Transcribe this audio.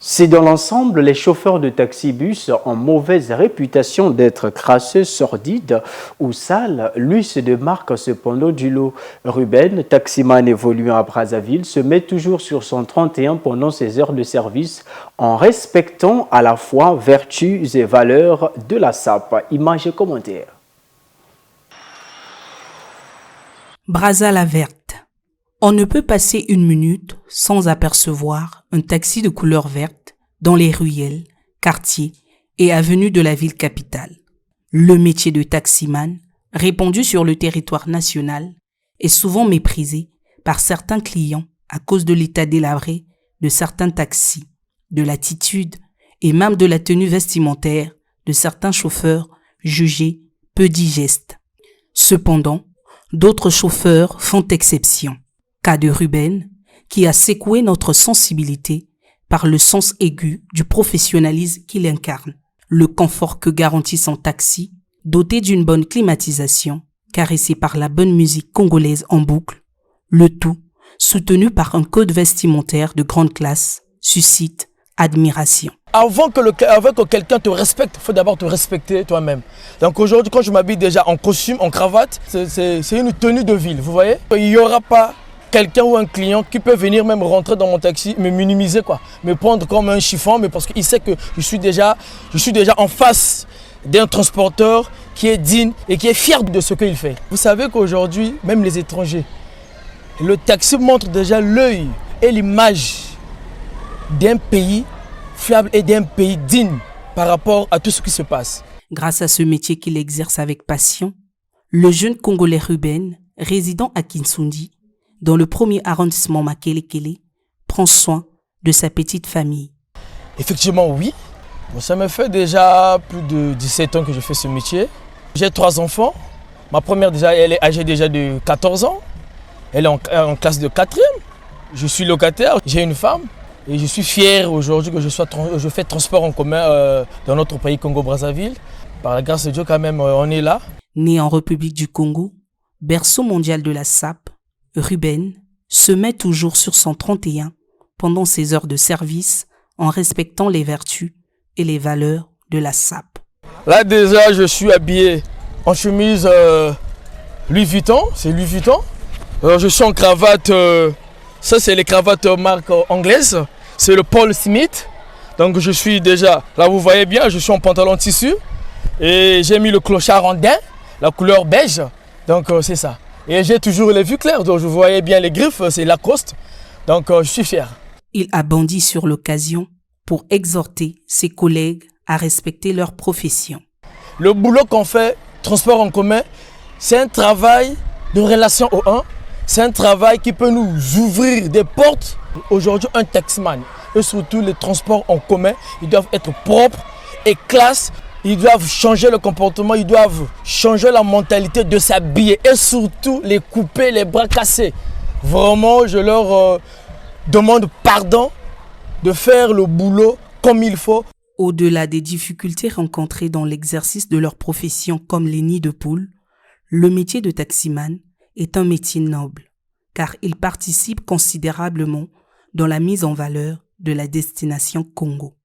Si dans l'ensemble, les chauffeurs de taxi-bus ont mauvaise réputation d'être crasseux, sordides ou sales, lui se démarque cependant du lot. Ruben, taximan évoluant à Brazzaville, se met toujours sur son 31 pendant ses heures de service en respectant à la fois vertus et valeurs de la SAP. Images et commentaires. Brazza la verte. On ne peut passer une minute sans apercevoir un taxi de couleur verte dans les ruelles, quartiers et avenues de la ville capitale. Le métier de taximan, répandu sur le territoire national, est souvent méprisé par certains clients à cause de l'état délabré de certains taxis, de l'attitude et même de la tenue vestimentaire de certains chauffeurs jugés peu digestes. Cependant, d'autres chauffeurs font exception. Cas de Ruben, qui a secoué notre sensibilité par le sens aigu du professionnalisme qu'il incarne. Le confort que garantit son taxi, doté d'une bonne climatisation, caressé par la bonne musique congolaise en boucle, le tout, soutenu par un code vestimentaire de grande classe, suscite admiration. Avant que quelqu'un te respecte, il faut d'abord te respecter toi-même. Donc aujourd'hui, quand je m'habille déjà en costume, en cravate, c'est une tenue de ville, vous voyez. Il n'y aura pas quelqu'un ou un client qui peut venir même rentrer dans mon taxi, me minimiser, me prendre comme un chiffon, mais parce qu'il sait que je suis déjà en face d'un transporteur qui est digne et qui est fier de ce qu'il fait. Vous savez qu'aujourd'hui, même les étrangers, le taxi montre déjà l'œil et l'image d'un pays fiable et d'un pays digne par rapport à tout ce qui se passe. Grâce à ce métier qu'il exerce avec passion, le jeune Congolais Ruben, résidant à Kinsundi, dans le premier arrondissement Makelekele, prend soin de sa petite famille. Effectivement, oui. Ça me fait déjà plus de 17 ans que je fais ce métier. J'ai 3 enfants. Ma première, déjà, elle est âgée déjà de 14 ans. Elle est en classe de 4e. Je suis locataire, j'ai une femme. Et je suis fier aujourd'hui que je fais transport en commun dans notre pays Congo-Brazzaville. Par la grâce de Dieu, quand même, on est là. Né en République du Congo, berceau mondial de la SAP, Ruben se met toujours sur son 31 pendant ses heures de service en respectant les vertus et les valeurs de la SAP. Là déjà, je suis habillé en chemise Louis Vuitton, c'est Louis Vuitton. Alors, je suis en cravate, ça c'est les cravates marque anglaise, c'est le Paul Smith. Donc je suis déjà, là vous voyez bien, je suis en pantalon tissu et j'ai mis le clochard en daim, la couleur beige, donc c'est ça. Et j'ai toujours les vues claires, donc je voyais bien les griffes, c'est Lacoste, donc je suis fier. Il a bondi sur l'occasion pour exhorter ses collègues à respecter leur profession. Le boulot qu'on fait, transport en commun, c'est un travail de relation au 1, c'est un travail qui peut nous ouvrir des portes. Aujourd'hui, un taximan et surtout les transports en commun, ils doivent être propres et classe. Ils doivent changer le comportement, ils doivent changer la mentalité de s'habiller et surtout les couper les bras cassés. Vraiment, je leur demande pardon de faire le boulot comme il faut. Au-delà des difficultés rencontrées dans l'exercice de leur profession comme les nids de poules, le métier de taximan est un métier noble car il participe considérablement dans la mise en valeur de la destination Congo.